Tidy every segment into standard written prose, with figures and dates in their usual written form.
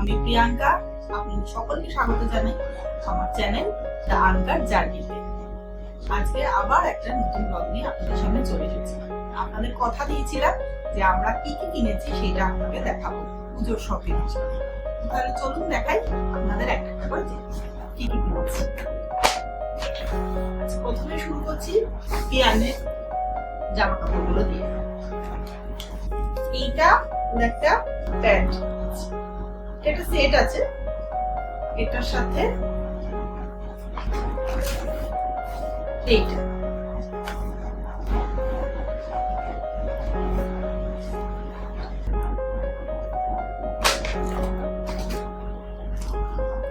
আমি প্রিয়াঙ্কা, আপনাদের সকলকে স্বাগত জানাই আমার চ্যানেল দ্য আনকার জার্নিতে। আজকে আবার একটা নতুন ব্লগ নিয়ে আপনাদের সামনে চলে এসেছি। আপনাদের কথা দিয়েছিলাম যে আমরা কি কি কিনেছি সেটা আপনাকে দেখাবো পুজোর শপিং হিসেবে। তাহলে চলুন দেখাই আপনাদের একটা একটা করে কি কি কিনেছি। প্রথমে শুরু করছি পিয়ানের জামা কাপড়গুলো দিয়ে। এইটা একটা প্যান্ট, এটা সেট আছে, এটার সাথে এইটা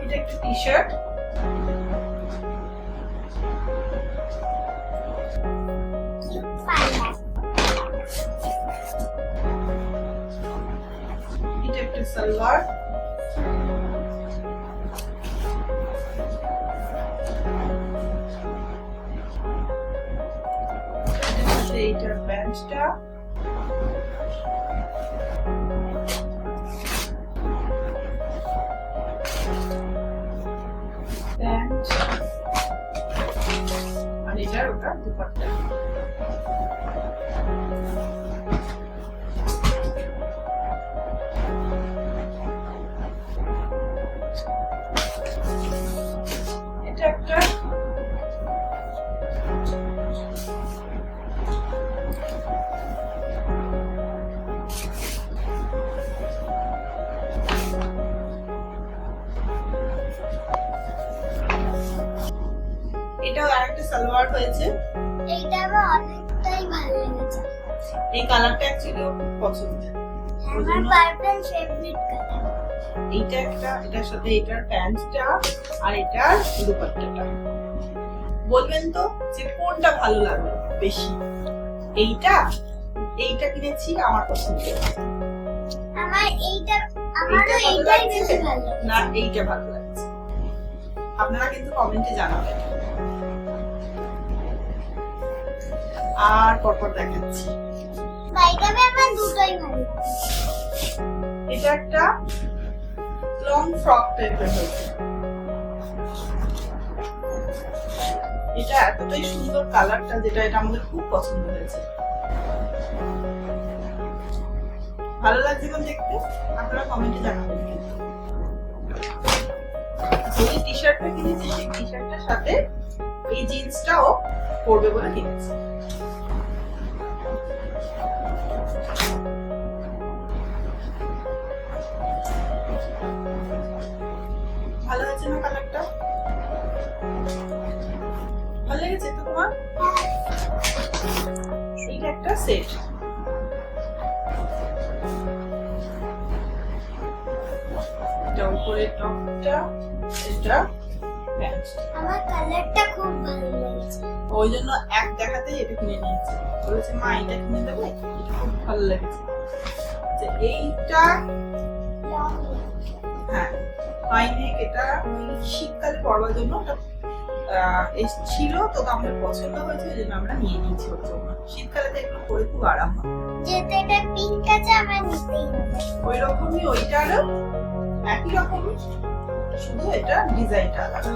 এটা একটা টি শার্ট, এটা একটা সালোয়ার, এইটার প্যান্টটা, প্যান্ট আর এটার ওটা দুপাট্টা। এটা একটা এটাও আরেকটা সালোয়ার হয়েছে। এইটা আমার অনেকটাই ভালো লেগেছে। এই কালারটা অ্যাকচুয়ালি খুব পছন্দের। আমার পার্পল ফেভারিট কালার। এইটা একটা, এটার সাথে এটার প্যান্টটা আর এটার দুপাট্টাটা। বলবেন তো যে কোনটা ভালো লাগলো বেশি? এইটা কিনেছি, আমার পছন্দের। আমারও এইটাই বেশি ভালো লাগে। না, এইটা ভালো লাগছে। আপনারা কিন্তু কমেন্টে জানাবেন। আর পরপর দেখাচ্ছি। বাইকাবে আমার দুটোই ভালো লাগে। এটা একটা লং ফ্রক টাইপের হয়েছে। এটা এতটাই সুন্দর কালারটা, যেটা এটা আমাদের খুব পছন্দ হয়েছে। ভালো লাগছে কোন দেখতে? আপনারা কমেন্টে জানাবেন। কিন্তু এই টি শার্টটা কিনেছি, সেই টি শার্টটার সাথে এই জিন্সটাও পরবে বলে কিনেছি। ভালো হয়েছে না কালারটা? ভালো লেগেছে তো তোমার? এইটা একটা সেট। এটা উপরে টপটা, এটা প্যান্ট। আমার কালারটা খুব ভালো লেগেছে। ওই জন্য এক দেখাতে এটা কিনে নিয়েছি। বলেছে মা এটা কিনে দেবে, এটা খুব ভালো লেগেছে। যে এইটা লং হ্যাঁ পাইনেক, এটা শীতকালে পরবার জন্য ছিল, তো আমাদের পছন্দ হয়েছে, এই জন্য আমরা নিয়ে নিয়েছি। ওর জন্য শীতকালে তো এগুলো পরে খুব আরাম হয়। যেহেতু এটা পিঙ্ক আছে আমার নিতেই হবে। ওই রকমই ওইটারও একই রকমই, শুধু এটা ডিজাইনটা আলাদা।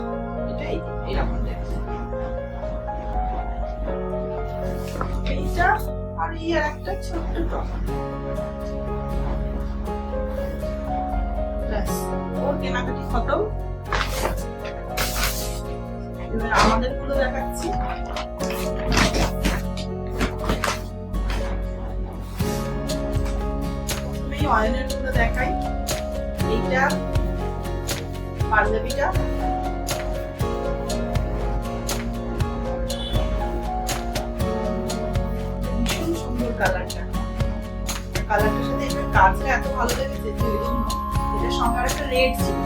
এটা এরকম দেখতে। এইটা আর এই আর একটা ছোট্ট টপ। ব্যাস, ওর কেনাকাটি খতম। এবার আমাদের গুলো দেখাচ্ছি। প্রথমেই অয়নের গুলো দেখাই। এইটা পাঞ্জাবিটা, ভীষণ সুন্দর কালারটা। কালারটার সাথে এটার কাজটা এত ভালো লেগেছে যে ওই জন্য এটার সঙ্গে একটা রেড ছিল,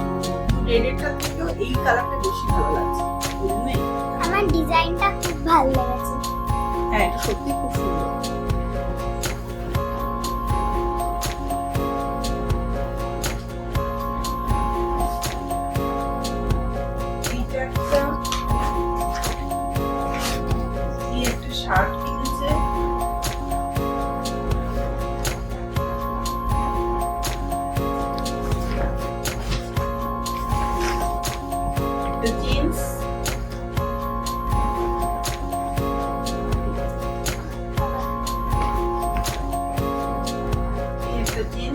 রেডেরটা থেকেও এই কালারটা বেশি ভালো লাগছে। ওই জন্যই আমার ডিজাইনটা খুব ভালো লেগেছে। হ্যাঁ, এটা সত্যি খুব সুন্দর। এইটা একটা শার্ট কিনেছে,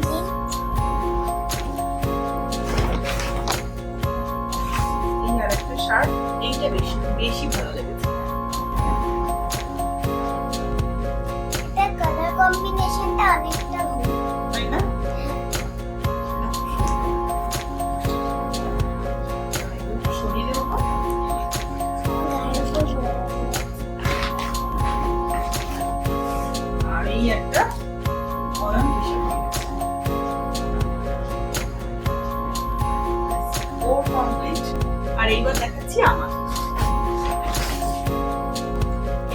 জিন্স, এই আর একটা শার্ট। এইটা বেশি বেশি ভালো লেগেছে। এটা কালার কম্বিনেশনটা অনেকটা ভালো। তাই না? এগুলো শরীরের উপর গায়ের উপর পরে আছে। আর এই একটা অয়ন টি-শার্ট ও কমপ্লিট। আর এইবার দেখাচ্ছি আমার।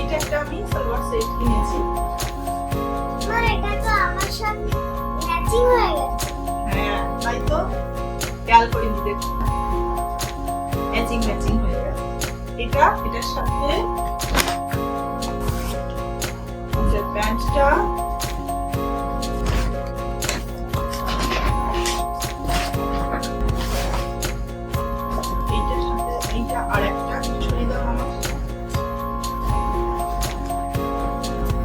এটা একটা আমি সালোয়ার সেট কিনেছি। মা, এটা তো আমার সাথে ম্যাচিং হয়ে গেছে। হ্যাঁ, তাই তো খেয়াল করে নিতে ম্যাচিং ম্যাচিং হয়ে গেছে। এটার সাথে যে প্যান্টটা এইটার সাথে এইটা আর একটা ছড়িয়ে দাও আমার।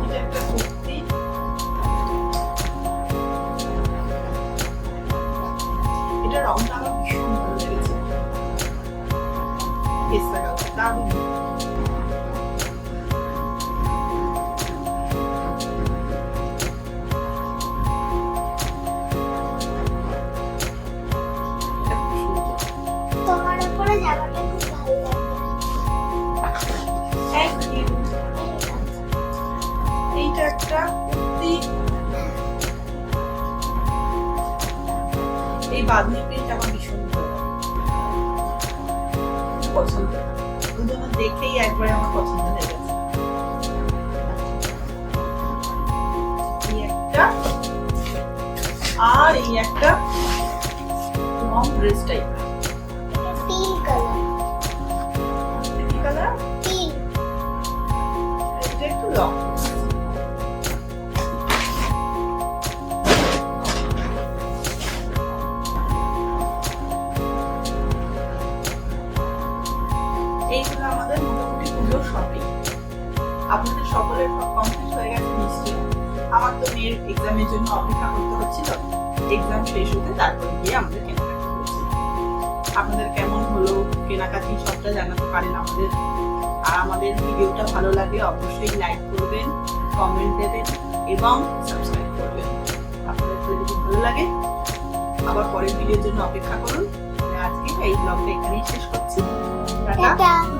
এটা একটা কুর্তি, এটা রংটা আমার ভীষণ ভালো লেগেছে। পেস্তা কালার, দারুণ। এটা খুব সুন্দর। তোমার উপরে জামাটা খুব ভালো লাগবে। Thank you. এইটা একটা কুর্তি, এই বাঁধনি প্রিন্ট আমার ভীষণ ভালো লাগে। পছন্দ, শুধু আমার দেখেই একবারে আমার পছন্দ হয়ে গেছে। এই একটা আর এই একটা লং ড্রেস টাইপ। এটা পিঙ্ক কালার। কি কালার? পিঙ্ক। এটা একটু লং। এইগুলো আমাদের মোটামুটি পুজোর শপিং। আপনাদের সকলের কমপ্লিট হয়ে গেছে নিশ্চয়ই। আমার তো মেয়ের এক্সামের জন্য অপেক্ষা করতে হচ্ছিল, এক্সাম শেষ হতে তারপরে গিয়ে আমাদের কেনাকাটি হয়েছিল। আপনাদের কেমন হলো কেনাকাটি সবটা জানাতে পারেন আমাদের। আর আমাদের ভিডিওটা ভালো লাগলে অবশ্যই লাইক করবেন, কমেন্ট দেবেন এবং সাবস্ক্রাইব করবেন। আপনাদের যদি ভালো লাগে আবার পরের ভিডিওর জন্য অপেক্ষা করুন। আজকে এই ব্লগটা এখানেই শেষ করছি। টাটা। টাটা।